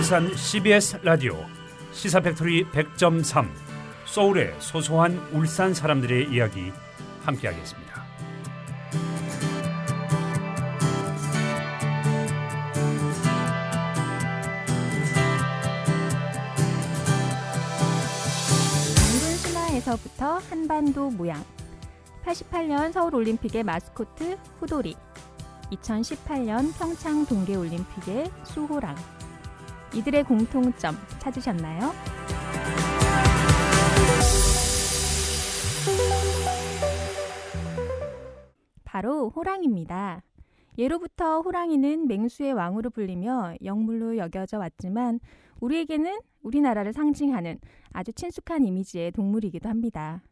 울산 CBS 라디오 시사팩토리 100.3 소울의 소소한 울산 사람들의 이야기 함께하겠습니다. 당근 신화에서부터 한반도 모양, 88년 서울올림픽의 마스코트 후도리, 2018년 평창 동계올림픽의 수호랑. 이들의 공통점 찾으셨나요? 바로 호랑입니다. 예로부터 호랑이는 맹수의 왕으로 불리며 영물로 여겨져 왔지만 우리에게는 우리나라를 상징하는 아주 친숙한 이미지의 동물이기도 합니다.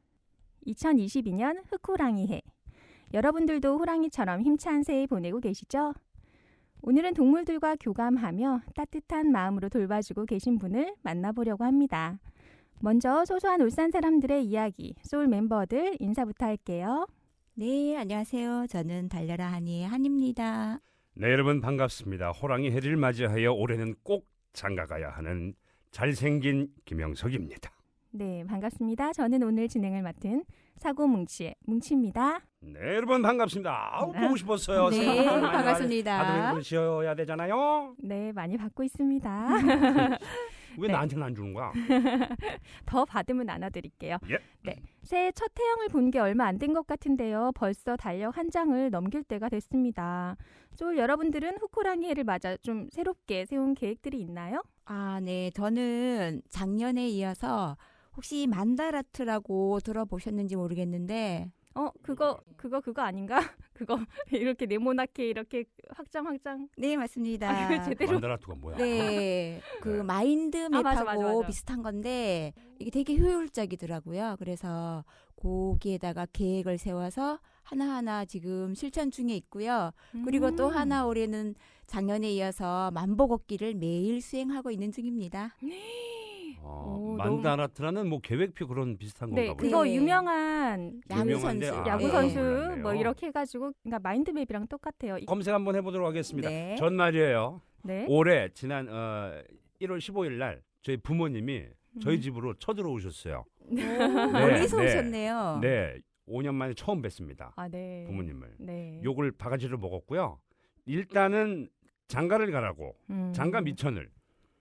2022년 흑호랑이 해. 여러분들도 호랑이처럼 힘찬 새해 보내고 계시죠? 오늘은 동물들과 교감하며 따뜻한 마음으로 돌봐주고 계신 분을 만나보려고 합니다. 먼저 소소한 울산 사람들의 이야기, 소울 멤버들 인사부터 할게요. 네, 안녕하세요. 저는 달려라 한이의 한입니다. 네, 여러분 반갑습니다. 호랑이 해를 맞이하여 올해는 꼭 장가가야 하는 잘생긴 김영석입니다. 네, 반갑습니다. 저는 오늘 진행을 맡은 사고뭉치의 뭉치입니다. 네, 여러분 반갑습니다. 아우, 보고 싶었어요. 네, 새해 복 많이 반갑습니다. 받으면 쉬어야 되잖아요. 네, 많이 받고 있습니다. 왜 네. 나한테는 안 주는 거야? 더 받으면 나눠드릴게요. 예. 네, 새해 첫 태양을 본 게 얼마 안 된 것 같은데요. 벌써 달력 한 장을 넘길 때가 됐습니다. 소울 여러분들은 흑호랑이 해를 맞아 좀 새롭게 세운 계획들이 있나요? 아, 네. 저는 작년에 이어서 혹시 만다라트라고 들어보셨는지 모르겠는데 그거 아닌가? 그거 이렇게 네모나게 이렇게 확장. 네, 맞습니다. 아, 제대로. 만다라투가 뭐야? 네, 그 네. 마인드 맞아. 맵하고 비슷한 건데 이게 되게 효율적이더라고요. 그래서 거기에다가 계획을 세워서 하나하나 지금 실천 중에 있고요. 그리고 또 하나 올해는 작년에 이어서 만보 걷기를 매일 수행하고 있는 중입니다. 오, 만다라트라는 뭐 계획표 그런 비슷한 건가 네, 보요. 그거 네. 유명한 야구 유명한데, 선수. 야구 네. 선수 몰랐네요. 뭐 이렇게 해가지고 그러니까 마인드맵이랑 똑같아요. 검색 한번 해보도록 하겠습니다. 네. 전날이에요. 네. 올해 지난 1월 15일 날 저희 부모님이 저희 집으로 쳐들어오셨어요. 멀리서 네. 오셨네요. 네, 5년 만에 처음 뵀습니다. 아, 네. 부모님을. 네. 욕을 바가지로 먹었고요. 일단은 장가를 가라고 장가 미천을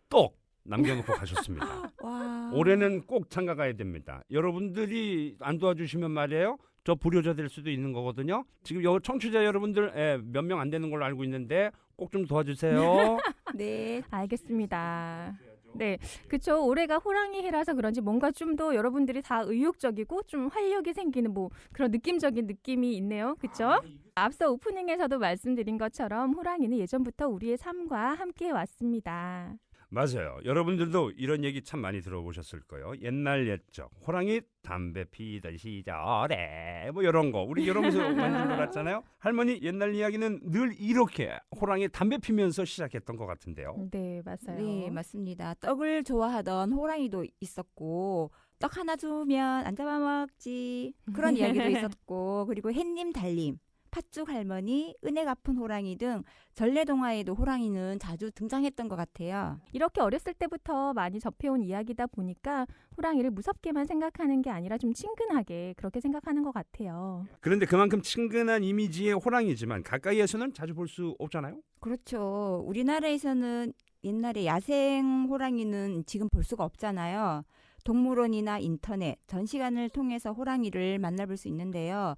똑 남겨놓고 가셨습니다. 와. 올해는 꼭 장가 가야 됩니다. 여러분들이 안 도와주시면 말이에요. 저 불효자 될 수도 있는 거거든요. 지금 청취자 여러분들 몇 명 안 되는 걸로 알고 있는데 꼭 좀 도와주세요. 네. 알겠습니다. 네, 그렇죠. 올해가 호랑이 해라서 그런지 뭔가 좀 더 여러분들이 다 의욕적이고 좀 활력이 생기는 뭐 그런 느낌적인 느낌이 있네요. 그렇죠? 앞서 오프닝에서도 말씀드린 것처럼 호랑이는 예전부터 우리의 삶과 함께 왔습니다. 맞아요. 여러분들도 이런 얘기 참 많이 들어보셨을 거예요. 옛날 옛적 호랑이 담배 피던 시절에 뭐 이런 거 우리 이러면서 많이 놀았잖아요. 할머니 옛날 이야기는 늘 이렇게 호랑이 담배 피면서 시작했던 것 같은데요. 네, 맞아요. 네, 맞습니다. 떡을 좋아하던 호랑이도 있었고 떡 하나 주면 안 잡아먹지 그런 이야기도 있었고 그리고 햇님 달님 팥죽 할머니, 은혜 갚은 호랑이 등 전래동화에도 호랑이는 자주 등장했던 것 같아요. 이렇게 어렸을 때부터 많이 접해온 이야기다 보니까 호랑이를 무섭게만 생각하는 게 아니라 좀 친근하게 그렇게 생각하는 것 같아요. 그런데 그만큼 친근한 이미지의 호랑이지만 가까이에서는 자주 볼 수 없잖아요. 그렇죠. 우리나라에서는 옛날에 야생 호랑이는 지금 볼 수가 없잖아요. 동물원이나 인터넷, 전시관을 통해서 호랑이를 만나볼 수 있는데요.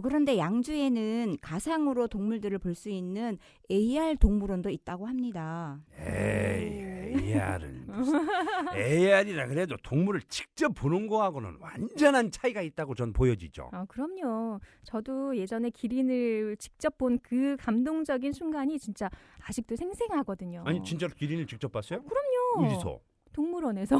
그런데 양주에는 가상으로 동물들을 볼 수 있는 AR 동물원도 있다고 합니다. AR은 AR이라 그래도 동물을 직접 보는 거하고는 완전한 차이가 있다고 전 보여지죠. 그럼요. 저도 예전에 기린을 직접 본 그 감동적인 순간이 진짜 아직도 생생하거든요. 아니 진짜로 기린을 직접 봤어요? 그럼요. 어디서? 동물원에서.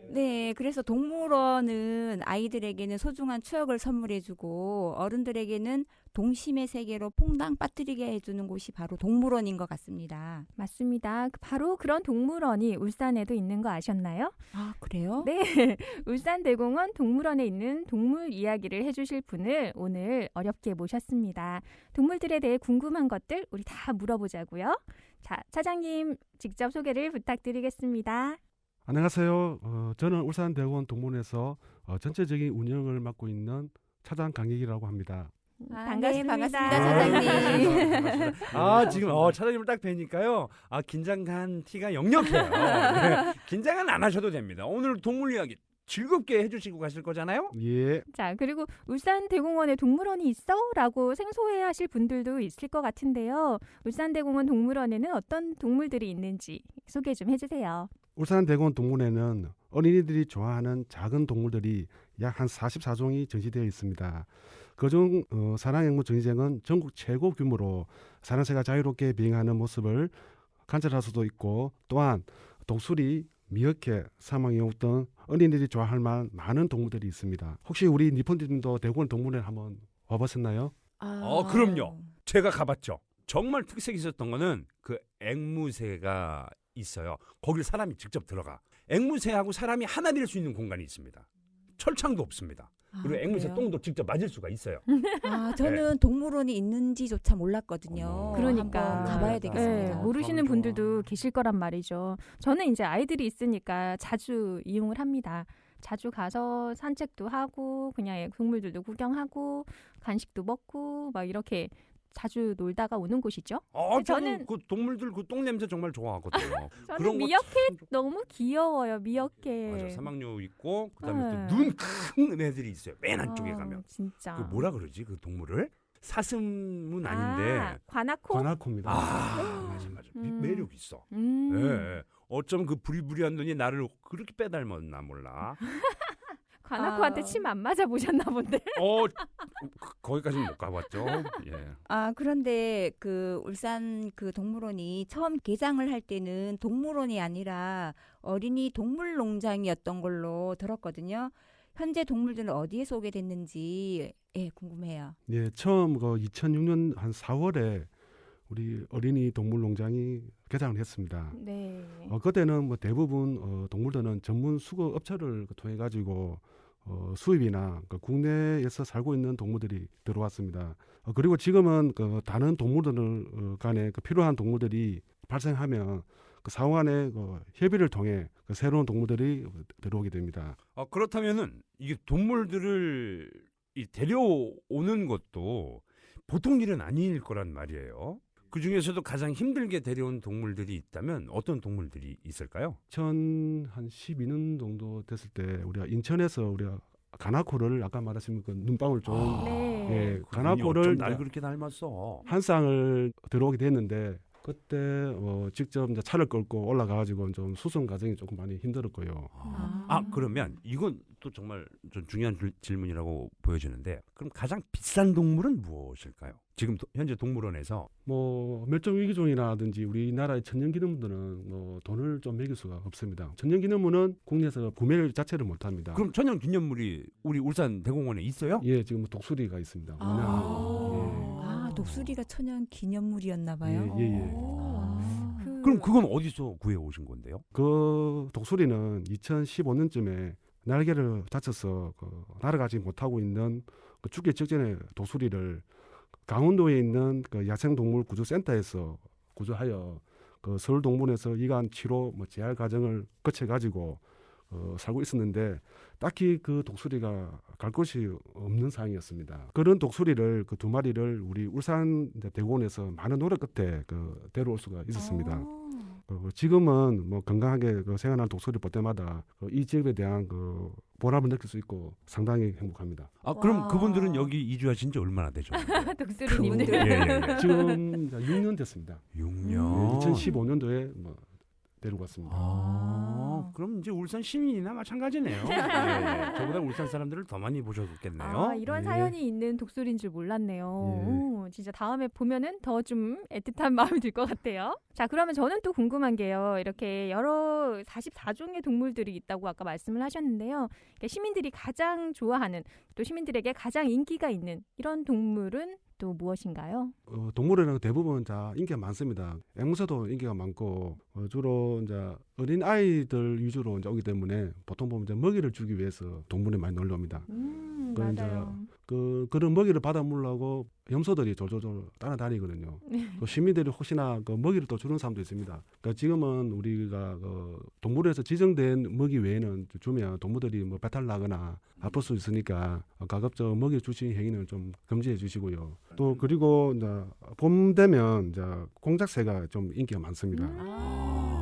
네, 그래서 동물원은 아이들에게는 소중한 추억을 선물해주고 어른들에게는 동심의 세계로 퐁당 빠뜨리게 해주는 곳이 바로 동물원인 것 같습니다. 맞습니다. 바로 그런 동물원이 울산에도 있는 거 아셨나요? 아, 그래요? 네. 울산대공원 동물원에 있는 동물 이야기를 해주실 분을 오늘 어렵게 모셨습니다. 동물들에 대해 궁금한 것들 우리 다 물어보자고요. 자, 차장님 직접 소개를 부탁드리겠습니다. 안녕하세요. 저는 울산대공원 동문에서 전체적인 운영을 맡고 있는 차장 강익이라고 합니다. 반갑습니다. 반갑습니다, 차장님. 반갑습니다. 지금 차장님을 딱 뵈니까요. 긴장한 티가 역력해요. 네, 긴장은 안 하셔도 됩니다. 오늘 동물 이야기 즐겁게 해주시고 가실 거잖아요. 예. 자, 그리고 울산대공원에 동물원이 있어? 라고 생소해하실 분들도 있을 것 같은데요. 울산대공원 동물원에는 어떤 동물들이 있는지 소개 좀 해주세요. 울산대공원 동문에는 어린이들이 좋아하는 작은 동물들이 약 한 44종이 전시되어 있습니다. 그중 사랑앵무 전시장은 전국 최고 규모로 사람새가 자유롭게 비행하는 모습을 관찰할 수도 있고, 또한 독수리, 미어캣, 사막여우 등 어린이들이 좋아할 만한 많은 동물들이 있습니다. 혹시 우리 니폰님도 대공원 동물원에 한번 와보셨나요? 그럼요. 제가 가봤죠. 정말 특색이 있었던 거는 그 앵무새가 있어요. 거길 사람이 직접 들어가. 앵무새하고 사람이 하나 될 수 있는 공간이 있습니다. 철창도 없습니다. 그리고 앵무새 그래요? 똥도 직접 맞을 수가 있어요. 저는 동물원이 있는지조차 몰랐거든요. 어머. 그러니까. 한번 가봐야 네, 되겠습니다. 모르시는 참 좋아. 분들도 계실 거란 말이죠. 저는 이제 아이들이 있으니까 자주 이용을 합니다. 자주 가서 산책도 하고 그냥 동물들도 구경하고 간식도 먹고 막 이렇게 자주 놀다가 오는 곳이죠. 저는 그 동물들 그 똥 냄새 정말 좋아하거든요. 저는 그런 거 미어캣 참 좋- 너무 귀여워요. 미어캣. 맞아, 사막여우 있고 그다음에 네. 또 눈 큰 애들이 있어요. 맨 안쪽에 가면. 진짜. 그 뭐라 그러지 그 동물을? 사슴은 아닌데. 관아코? 관악코입니다. 맞아. 음. 매력 있어. 음. 예. 어쩜 그 부리부리한 눈이 나를 그렇게 빼닮았나 몰라. 관아코한테 침 안 맞아 보셨나 본데. 거기까지는 못 가봤죠. 예. 그런데 그 울산 그 동물원이 처음 개장을 할 때는 동물원이 아니라 어린이 동물농장이었던 걸로 들었거든요. 현재 동물들은 어디에 소개됐는지 궁금해요. 예, 처음 2006년 한 4월에 우리 어린이 동물농장이 개장을 했습니다. 네. 그때는 뭐 대부분 동물들은 전문 수거 업체를 통해 가지고 수입이나 국내에서 살고 있는 동물들이 들어왔습니다. 그리고 지금은 다른 동물들 간에 필요한 동물들이 발생하면 그 상호간의 협의를 통해 새로운 동물들이 들어오게 됩니다. 그렇다면은 이게 동물들을 데려오는 것도 보통 일은 아닐 거란 말이에요. 그 중에서도 가장 힘들게 데려온 동물들이 있다면 어떤 동물들이 있을까요? 2012년 정도 됐을 때 우리가 인천에서 우리가 가나코를 아까 말하신 그 눈방울 좀 네. 예, 어쩜 가나코를 날 그렇게 닮았어. 한 쌍을 들어오게 됐는데 그때 직접 이제 차를 끌고 올라가가지고 좀 수송 과정이 조금 많이 힘들었고요. 그러면 이건 또 정말 좀 중요한 질문이라고 보여지는데 그럼 가장 비싼 동물은 무엇일까요? 지금 현재 동물원에서 뭐 멸종위기종이라든지 우리나라의 천연기념물들은 뭐 돈을 좀 매길 수가 없습니다. 천연기념물은 국내에서 구매를 자체를 못합니다. 그럼 천연기념물이 우리 울산 대공원에 있어요? 예, 지금 독수리가 있습니다. 독수리가 천연 기념물이었나 봐요. 예. 그럼 그건 어디서 구해 오신 건데요? 그 독수리는 2015년쯤에 날개를 다쳐서 날아가지 못하고 있는 죽기 직전의 독수리를 강원도에 있는 그 야생동물 구조센터에서 구조하여 그 서울동물원에서 이관 치료 재활 과정을 거쳐 가지고 살고 있었는데 딱히 그 독수리가 갈 곳이 없는 상황이었습니다. 그런 독수리를 그 두 마리를 우리 울산 대공원에서 많은 노력 끝에 데려올 수가 있었습니다. 지금은 뭐 건강하게 생활하는 독수리를 볼 때마다 이 지역에 대한 보람을 느낄 수 있고 상당히 행복합니다. 그럼 그분들은 여기 이주하신 지 얼마나 되죠? 독수리님들. 예. 지금 6년 됐습니다. 6년. 2015년도에 데리고 왔습니다. 그럼 이제 울산 시민이나 마찬가지네요. 예. 저보다 울산 사람들을 더 많이 보셨겠네요. 이런 예. 사연이 있는 독수리인 줄 몰랐네요. 예. 오, 진짜 다음에 보면은 더 좀 애틋한 마음이 들 것 같아요. 자, 그러면 저는 또 궁금한 게요. 이렇게 여러 44종의 동물들이 있다고 아까 말씀을 하셨는데요. 그러니까 시민들이 가장 좋아하는 또 시민들에게 가장 인기가 있는 이런 동물은 또 무엇인가요? 동물원은 대부분 다 인기가 많습니다. 앵무새도 인기가 많고 주로 이제 어린 아이들 위주로 이제 오기 때문에 보통 보면 이제 먹이를 주기 위해서 동물에 많이 놀러옵니다. 맞아요. 그런 먹이를 받아 물라고 염소들이 졸졸졸 따라다니거든요. 또 시민들이 혹시나 그 먹이를 또 주는 사람도 있습니다. 그러니까 지금은 우리가 동물원에서 지정된 먹이 외에는 주면 동물들이 뭐 배탈 나거나 아플 수 있으니까 가급적 먹이 주신 행위는 좀 금지해 주시고요. 또 그리고 이제 봄 되면 이제 공작새가 좀 인기가 많습니다.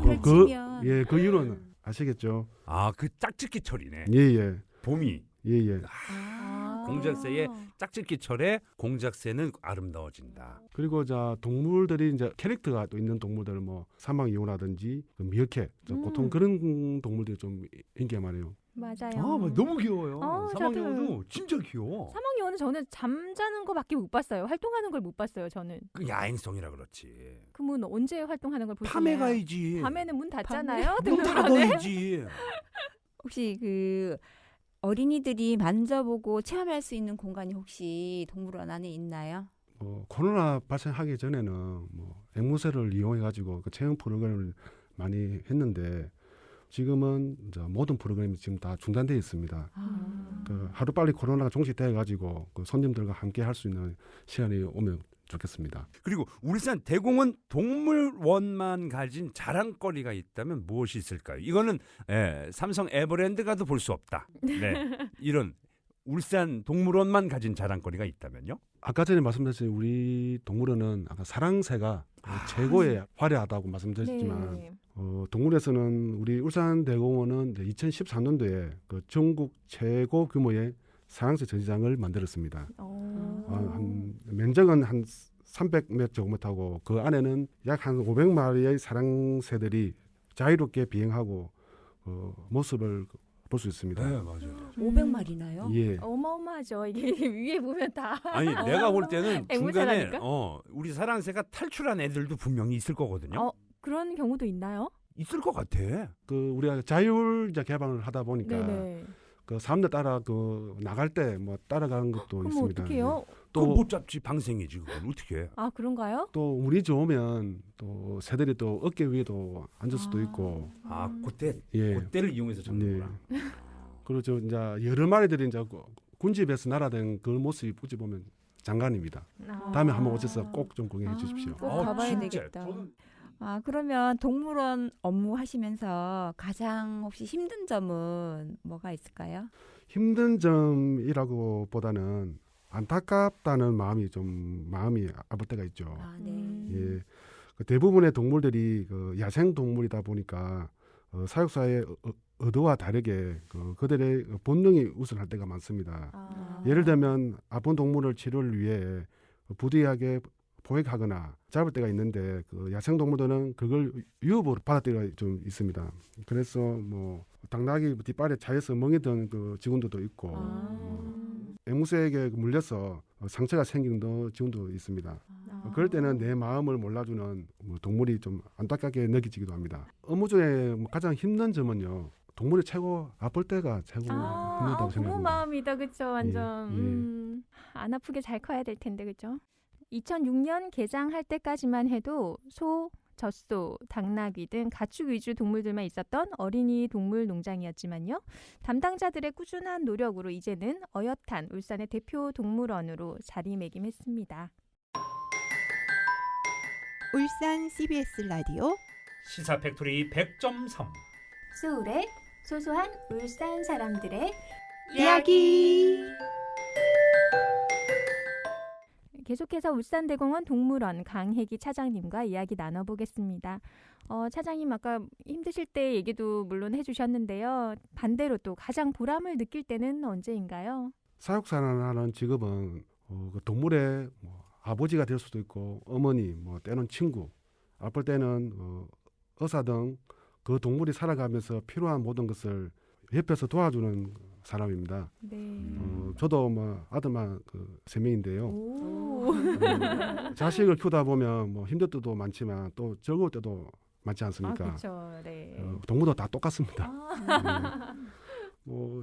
펼치면 그 이유는 아시겠죠? 그 짝짓기철이네. 예예. 봄이 예예. 공작새의 짝짓기철에 공작새는 아름다워진다. 그리고 자 동물들이 이제 캐릭터가 또 있는 동물들 뭐 사막이오라든지 미어캣 보통 그런 동물들이 좀 인기가 많아요. 맞아요. 너무 귀여워요. 저도. 사막여우도 진짜 귀여워. 사막여우는 저는 잠자는 거밖에 못 봤어요. 활동하는 걸 못 봤어요. 저는. 그 야행성이라 그렇지. 그러면 언제 활동하는 걸 보시나요? 밤에 가야지. 밤에는 문 닫잖아요. 문 동물원에. 닫아야지. 혹시 그 어린이들이 만져보고 체험할 수 있는 공간이 혹시 동물원 안에 있나요? 코로나 발생하기 전에는 뭐 앵무새를 이용해 가지고 그 체험 프로그램을 많이 했는데 지금은 이제 모든 프로그램이 지금 다 중단되어 있습니다. 그 하루 빨리 코로나가 종식돼 가지고 그 손님들과 함께 할 수 있는 시간이 오면 좋겠습니다. 그리고 울산 대공원 동물원만 가진 자랑거리가 있다면 무엇이 있을까요? 이거는 삼성 에버랜드 가도 볼 수 없다. 네. 이런 울산 동물원만 가진 자랑거리가 있다면요? 아까 전에 말씀드렸듯이 우리 동물원은 아까 사랑새가 최고의 화려하다고 말씀드렸지만 네. 동물에서는 우리 울산대공원은 2013년도에 그 전국 최고 규모의 사랑새 전시장을 만들었습니다. 한 면적은 한 300m 정도하고 그 안에는 약 한 500마리의 사랑새들이 자유롭게 비행하고 모습을 볼 수 있습니다. 네, 맞아요. 500마리나요? 예. 어마어마하죠. 이게 위에 보면 다. 아니, 내가 볼 때는 중간에 앵무새라니까? 우리 사랑새가 탈출한 애들도 분명히 있을 거거든요. 그런 경우도 있나요? 있을 것 같아. 그 우리가 자율 개방을 하다 보니까 네네. 그 사람들 따라 그 나갈 때 뭐 따라가는 것도 그럼 있습니다. 어떡해요? 그건 또 못 잡지, 방생이지. 그건 어떻게 해? 그런가요? 또 운이 좋으면 또 새들이 또 어깨 위에도 앉을 수도 있고 그때 예. 그때를 이용해서 잡는구나. 그렇죠. 이제 여러 마리들이 이제 군집에서 날아다니는 그 모습이 어찌 보면 장관입니다. 다음에 한번 오셔서 꼭 좀 구경해 주십시오. 꼭 가봐야 되겠다. 그러면 동물원 업무 하시면서 가장 혹시 힘든 점은 뭐가 있을까요? 힘든 점이라고 보다는 안타깝다는 마음이 아플 때가 있죠. 네. 예. 그 대부분의 동물들이 그 야생 동물이다 보니까 사육사의 의도와 다르게 그들의 본능이 우선할 때가 많습니다. 예를 들면 아픈 동물을 치료를 위해 부득이하게 포획하거나 잡을 때가 있는데 그 야생 동물들은 그걸 위협으로 받아들일 때가 좀 있습니다. 그래서 뭐 당나귀 뒷발에 차여서 멍이던 그 직원들도 있고 앵무새에게 물려서 상처가 생긴 직원도 있습니다. 그럴 때는 내 마음을 몰라주는 동물이 좀 안타깝게 느껴지기도 합니다. 업무 중에 가장 힘든 점은요. 동물이 최고 아플 때가 최고 힘들다고 부모 생각합니다. 마음이다, 그쵸? 완전 안 아프게 잘 커야 될 텐데, 그죠? 2006년 개장할 때까지만 해도 소, 젖소, 당나귀 등 가축 위주 동물들만 있었던 어린이 동물 농장이었지만요. 담당자들의 꾸준한 노력으로 이제는 어엿한 울산의 대표 동물원으로 자리매김했습니다. 울산 CBS 라디오 시사 팩토리 100.3 소울의 소소한 울산 사람들의 이야기. 계속해서 울산대공원 동물원 강혜기 차장님과 이야기 나눠보겠습니다. 차장님 아까 힘드실 때 얘기도 물론 해주셨는데요. 반대로 또 가장 보람을 느낄 때는 언제인가요? 사육사라는 직업은 그 동물의 아버지가 될 수도 있고 어머니, 때는 친구, 아플 때는 의사 등 그 동물이 살아가면서 필요한 모든 것을 옆에서 도와주는 사람입니다. 네. 저도 아들만 3명인데요. 자식을 키우다 보면 힘들 때도 많지만 또 즐거울 때도 많지 않습니까? 그렇죠. 네. 동물도 다 똑같습니다.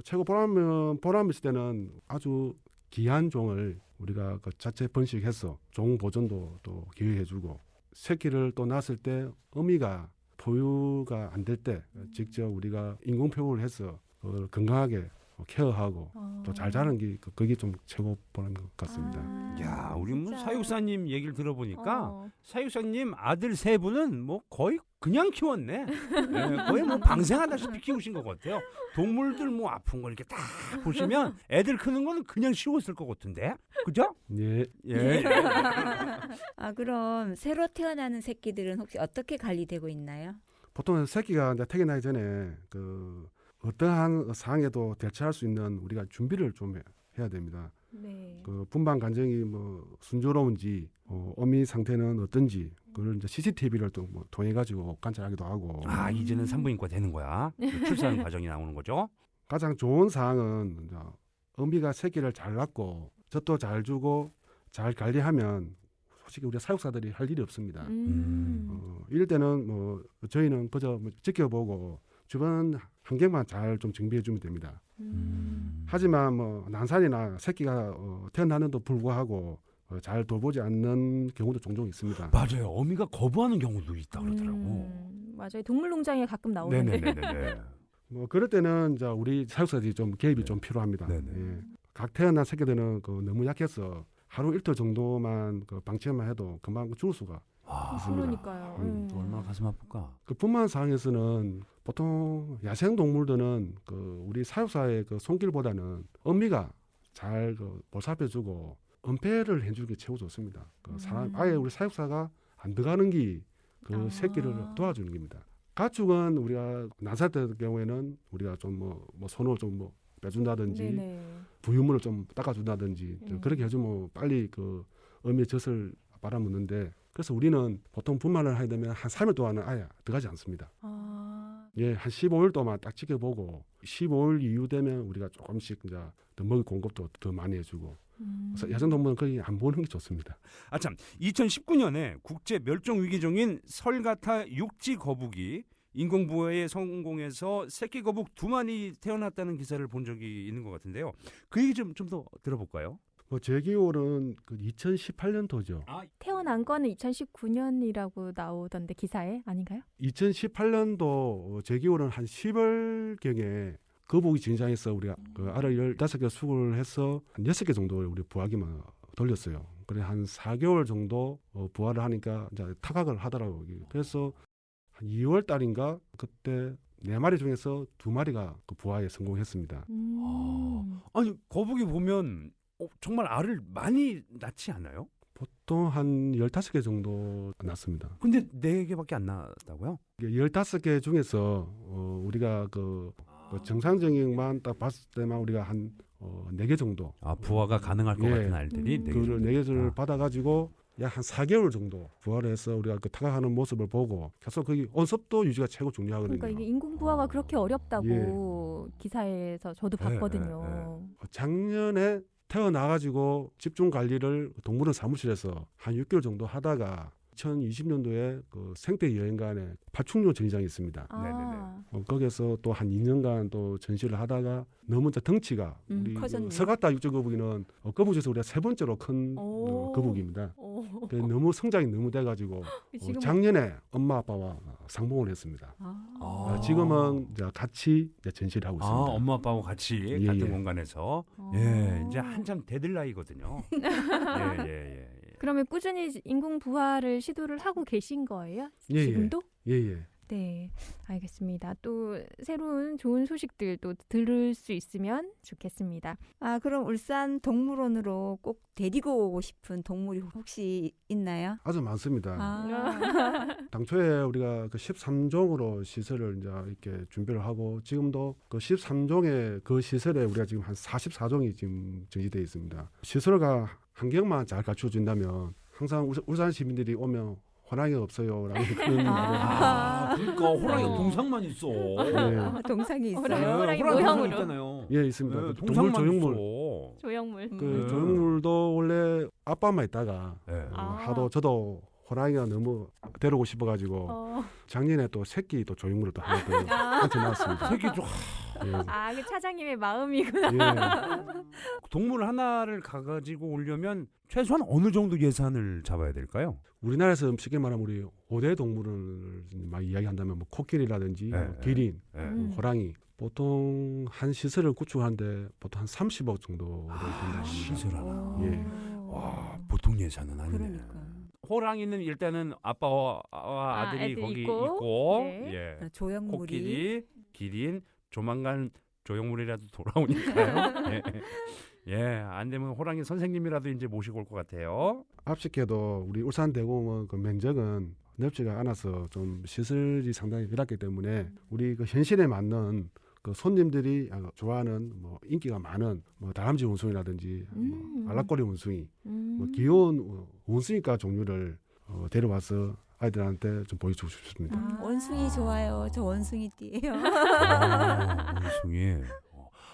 최고 보람 있을 때는 아주 귀한 종을 우리가 그 자체 번식해서 종 보존도 또 기여해주고 새끼를 또 낳았을 때 어미가 포유가 안 될 때 직접 우리가 인공표육을 해서 건강하게 케어하고 또 잘 자라는 게 그게 좀 최고 보는 것 같습니다. 야, 우리 뭐 진짜. 사육사님 얘기를 들어보니까 어. 사육사님 아들 세 분은 뭐 거의 그냥 키웠네. 네, 거의 뭐 방생하다시피 키우신 것 같아요. 동물들 뭐 아픈 걸 이렇게 딱 보시면 애들 크는 거는 그냥 쉬웠을 것 같은데, 그죠? 예. 예. 아, 그럼 새로 태어나는 새끼들은 혹시 어떻게 관리되고 있나요? 보통 새끼가 이제 태어나기 전에 그 어떠한 상황에도 대처할 수 있는 우리가 준비를 좀 해야 됩니다. 네. 그 분방 관정이 뭐 순조로운지 어미 상태는 어떤지 그걸 이제 CCTV를 또 뭐 통해 가지고 관찰하기도 하고 아, 이제는 산부인과 되는 거야. 출산 과정이 나오는 거죠. 가장 좋은 상황은 이제 어미가 새끼를 잘 낳고 젖도 잘 주고 잘 관리하면 솔직히 우리 사육사들이 할 일이 없습니다. 이럴 때는 뭐 저희는 그저 뭐 지켜보고 주변 환경만 잘 좀 정비해 주면 됩니다. 하지만 뭐 난산이나 새끼가 태어나는데도 불구하고 잘 돌보지 않는 경우도 종종 있습니다. 맞아요. 어미가 거부하는 경우도 있다 그러더라고. 맞아요. 동물농장에 가끔 나오는데. 네네네네. 뭐 그럴 때는 이제 우리 사육사들이 좀 개입이 좀 필요합니다. 네네. 예. 각 태어난 새끼들은 그 너무 약해서 하루 일터 정도만 그 방치만 해도 금방 죽을 수가 와, 있습니다. 그러니까요. 또 얼마나 가슴 아플까. 그 분만 상황에서는 보통 야생 동물들은 그 우리 사육사의 그 손길보다는 어미가 잘 그 보살펴주고 은폐를 해주는 게 최고 좋습니다. 그 사람 아예 우리 사육사가 안 들어가는 게 그 새끼를 도와주는 겁니다. 가축은 우리가 난살 때 경우에는 우리가 좀 뭐 손을 좀 뭐 빼준다든지 네네. 부유물을 좀 닦아준다든지 그렇게 해주면 빨리 그 어미의 젖을 빨아먹는데 그래서 우리는 보통 분만을 하게 되면 한 3일 동안은 아예 들어가지 않습니다. 예, 한 15일 동안 딱 지켜보고 15일 이후 되면 우리가 조금씩 이제 더 먹이 공급도 더 많이 해주고 그래서 야생동물은 거의 안 보는 게 좋습니다. 아 참, 2019년에 국제 멸종 위기종인 설가타 육지 거북이 인공부화에 성공해서 새끼 거북 2마리 태어났다는 기사를 본 적이 있는 것 같은데요. 그 얘기 좀 더 들어볼까요? 뭐 제 기억으로는 그 2018년도죠. 태어난 거는 2019년이라고 나오던데 기사에 아닌가요? 2018년도 제 기억으로는 한 10월경에 거북이 진장에서 우리가 그 알을 15개 수급을 해서 한 6개 정도 우리 부화기만 돌렸어요. 그래 한 4개월 정도 부화를 하니까 이제 타각을 하더라고요. 그래서 한 2월 달인가 그때 4마리 중에서 2마리가 그 부화에 성공했습니다. 아니, 거북이 보면 정말 알을 많이 낳지 않아요? 보통 한 15개 정도 낳습니다. 근데 4개밖에 안 낳았다고요? 15개 중에서 우리가 그 정상적인만 딱 봤을 때만 우리가 한 4개 정도 아, 부화가 가능할 것 예. 같은 알들이 그걸 4개를 받아가지고 약 한 4개월 정도 부화를 해서 우리가 그 타각하는 모습을 보고 계속 거기 온습도 유지가 최고 중요하거든요. 그러니까 이게 인공부화가 그렇게 어렵다고 기사에서 저도 예, 봤거든요. 작년에 태어나가지고 집중 관리를 동물원 사무실에서 한 6개월 정도 하다가 2020년도에 그 생태 여행관에 파충류 전시장이 있습니다. 거기에서 또 한 2년간 또 전시를 하다가 너무 이제 덩치가 우리 커졌네요. 서가타 육지거북이는 거북에서 우리가 3번째로 큰 거북입니다. 너무 성장이 너무 돼가지고 지금 작년에 엄마 아빠와 상봉을 했습니다. 지금은 이제 같이 이제 전시를 하고 있습니다. 엄마 아빠하고 같이 예, 같은 예. 공간에서 예, 이제 한참 대들 나이거든요. 예. 그러면 꾸준히 인공부화를 시도를 하고 계신 거예요? 예, 지금도? 예. 네, 알겠습니다. 또 새로운 좋은 소식들 또 들을 수 있으면 좋겠습니다. 아, 그럼 울산 동물원으로 꼭 데리고 오고 싶은 동물이 혹시 있나요? 아주 많습니다. 아, 당초에 우리가 그 13종으로 시설을 이제 이렇게 준비를 하고 지금도 그 13종의 그 시설에 우리가 지금 한 44종이 지금 정지되어 있습니다. 시설가 환경만 잘 갖춰준다면 항상 울산 시민들이 오면 호랑이가 없어요라는 그런 말을 그러니까 호랑이가 동상만 있어. 네. 동상이 있어요. 호랑이 동상 모형으로. 있잖아요. 예 있습니다. 네, 그 동상만 조형물 있어. 조형물. 그 조형물도 원래 아빠만 있다가 네. 하도 저도 호랑이가 너무 데리고 싶어가지고 작년에 또 새끼 또 조형물을 또 하나 더 한테 나왔습니다. 새끼 좀 예. 아, 그 차장님의 마음이구나. 예. 동물 하나를 가지고 오려면 최소한 어느 정도 예산을 잡아야 될까요? 우리나라에서 쉽게 말하면 우리 5대 동물을 막 이야기한다면 뭐 코끼리라든지 네, 뭐 기린, 예. 호랑이 보통 한 시설을 구축하는데 보통 한 30억 정도 된다. 시설 하나. 예. 와, 보통 예산은 아니네. 그러니까. 호랑이는 일단은 아빠와 아들이 애들 거기 있고. 있고, 네. 예. 조형물이 코끼리, 기린, 조만간 조형물이라도 돌아오니까요. 예. 예, 안 되면 호랑이 선생님이라도 이제 모시고 올 것 같아요. 앞서께도 우리 울산대공원 그 면적은 넓지가 않아서 좀 시설이 상당히 열악기 때문에 우리 그 현실에 맞는 그 손님들이 좋아하는 뭐 인기가 많은 뭐 다람쥐 원숭이라든지 뭐 알락꼬리 원숭이, 뭐 귀여운 원숭이과 종류를 데려와서 아이들한테 좀 보여주고 싶습니다. 원숭이 좋아요. 저 원숭이띠예요. 원숭이.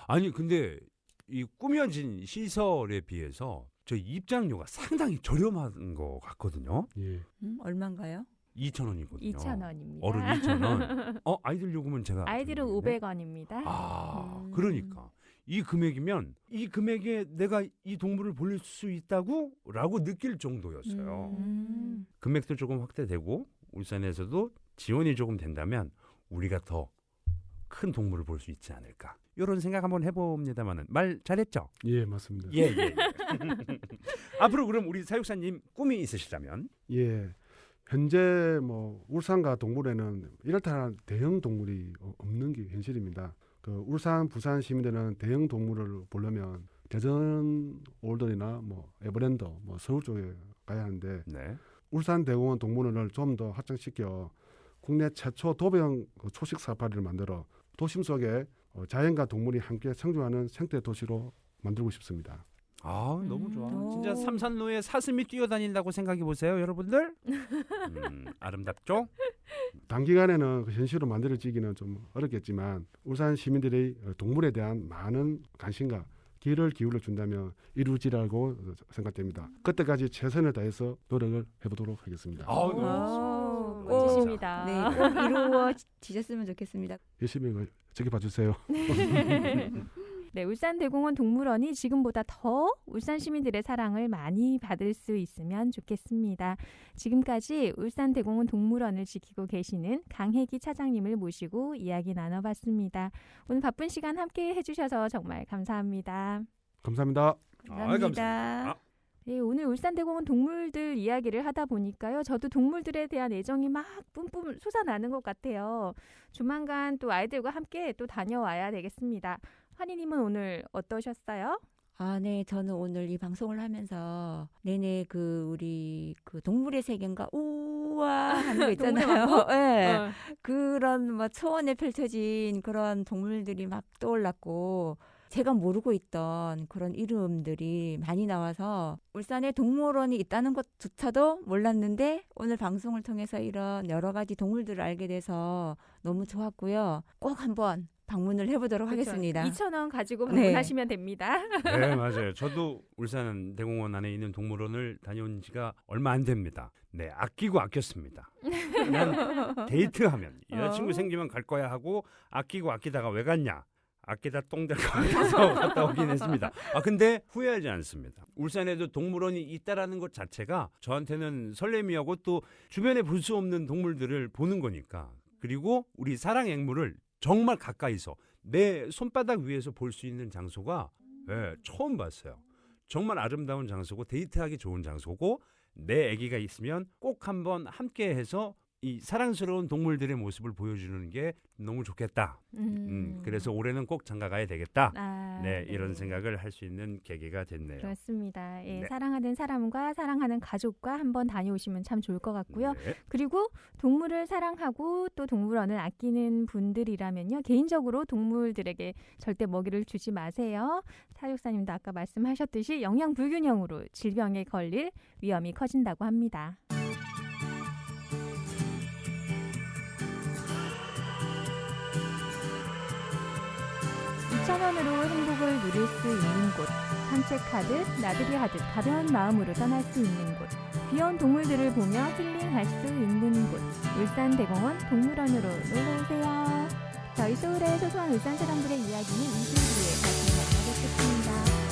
아니 근데 이 꾸며진 시설에 비해서 저 입장료가 상당히 저렴한 것 같거든요. 예. 얼마인가요? 2,000원이거든요. 2,000원입니다. 어른 2,000원. 아이들 요금은 제가 아이들은 드리는데. 500원입니다. 아, 그러니까 이 금액이면 이 금액에 내가 이 동물을 볼 수 있다고라고 느낄 정도였어요. 금액도 조금 확대되고 울산에서도 지원이 조금 된다면 우리가 더 큰 동물을 볼 수 있지 않을까. 이런 생각 한번 해봅니다만은 말 잘했죠? 예, 맞습니다. 예, 예. 예. 앞으로 그럼 우리 사육사님 꿈이 있으시다면? 예. 현재 뭐 울산과 동물에는 이렇다 대형 동물이 없는 게 현실입니다. 그 울산, 부산 시민들은 대형 동물을 보려면 대전 올드이나 뭐 에버랜드, 뭐 서울 쪽에 가야 하는데 네. 울산대공원 동물원을 좀 더 확장시켜 국내 최초 도배형 초식 사파리를 만들어 도심 속에 자연과 동물이 함께 생존하는 생태 도시로 만들고 싶습니다. 아, 너무 좋아. 오. 진짜 삼산로에 사슴이 뛰어다닌다고 생각해 보세요, 여러분들. 아름답죠? 단기간에는 그 현실로 만들어지기는 좀 어렵겠지만 울산 시민들의 동물에 대한 많은 관심과 기회를 기울여 준다면 이루어지라고 생각됩니다. 그때까지 최선을 다해서 노력을 해보도록 하겠습니다. 아우, 멋지십니다. 네, 꼭 이루어지셨으면 좋겠습니다. 열심히 지켜봐 주세요. 네, 울산대공원 동물원이 지금보다 더 울산 시민들의 사랑을 많이 받을 수 있으면 좋겠습니다. 지금까지 울산대공원 동물원을 지키고 계시는 강혜기 차장님을 모시고 이야기 나눠봤습니다. 오늘 바쁜 시간 함께 해주셔서 정말 감사합니다. 감사합니다. 감사합니다. 네, 오늘 울산대공원 동물들 이야기를 하다 보니까요. 저도 동물들에 대한 애정이 막 뿜뿜 솟아나는 것 같아요. 조만간 또 아이들과 함께 또 다녀와야 되겠습니다. 환희님은 오늘 어떠셨어요? 아, 네, 저는 오늘 이 방송을 하면서 내내 우리 동물의 세계인가 우와 하는 거 있잖아요. 네. 그런 뭐 초원에 펼쳐진 그런 동물들이 막 떠올랐고 제가 모르고 있던 그런 이름들이 많이 나와서 울산에 동물원이 있다는 것조차도 몰랐는데 오늘 방송을 통해서 이런 여러 가지 동물들을 알게 돼서 너무 좋았고요. 꼭 한번 방문을 해보도록 하겠습니다. 2,000원 가지고 네. 방문하시면 됩니다. 네, 맞아요. 저도 울산 대공원 안에 있는 동물원을 다녀온 지가 얼마 안 됩니다. 네, 아끼고 아꼈습니다. 그냥 데이트하면 여자친구 생기면 갈 거야 하고 아끼고 아끼다가 왜 갔냐? 아끼다 똥될 거 같아서 갔다 오긴 했습니다. 아 근데 후회하지 않습니다. 울산에도 동물원이 있다라는 것 자체가 저한테는 설렘이었고 또 주변에 볼 수 없는 동물들을 보는 거니까 그리고 우리 사랑앵무를 정말 가까이서 내 손바닥 위에서 볼 수 있는 장소가 처음 봤어요. 정말 아름다운 장소고 데이트하기 좋은 장소고 내 아기가 있으면 꼭 한번 함께해서 이 사랑스러운 동물들의 모습을 보여주는 게 너무 좋겠다. 그래서 올해는 꼭 장가가야 되겠다. 네, 이런 생각을 할 수 있는 계기가 됐네요. 그렇습니다. 예, 네. 사랑하는 사람과 사랑하는 가족과 한번 다녀오시면 참 좋을 것 같고요. 네. 그리고 동물을 사랑하고 또 동물원을 아끼는 분들이라면요. 개인적으로 동물들에게 절대 먹이를 주지 마세요. 사육사님도 아까 말씀하셨듯이 영양 불균형으로 질병에 걸릴 위험이 커진다고 합니다. 2,000원으로 행복을 누릴 수 있는 곳, 산책하듯 나들이 하듯 가벼운 마음으로 떠날 수 있는 곳, 귀여운 동물들을 보며 힐링할 수 있는 곳, 울산대공원 동물원으로 놀러오세요. 저희 소울의 소소한 울산 사람들의 이야기는 2주 뒤에 다시 만나뵙겠습니다.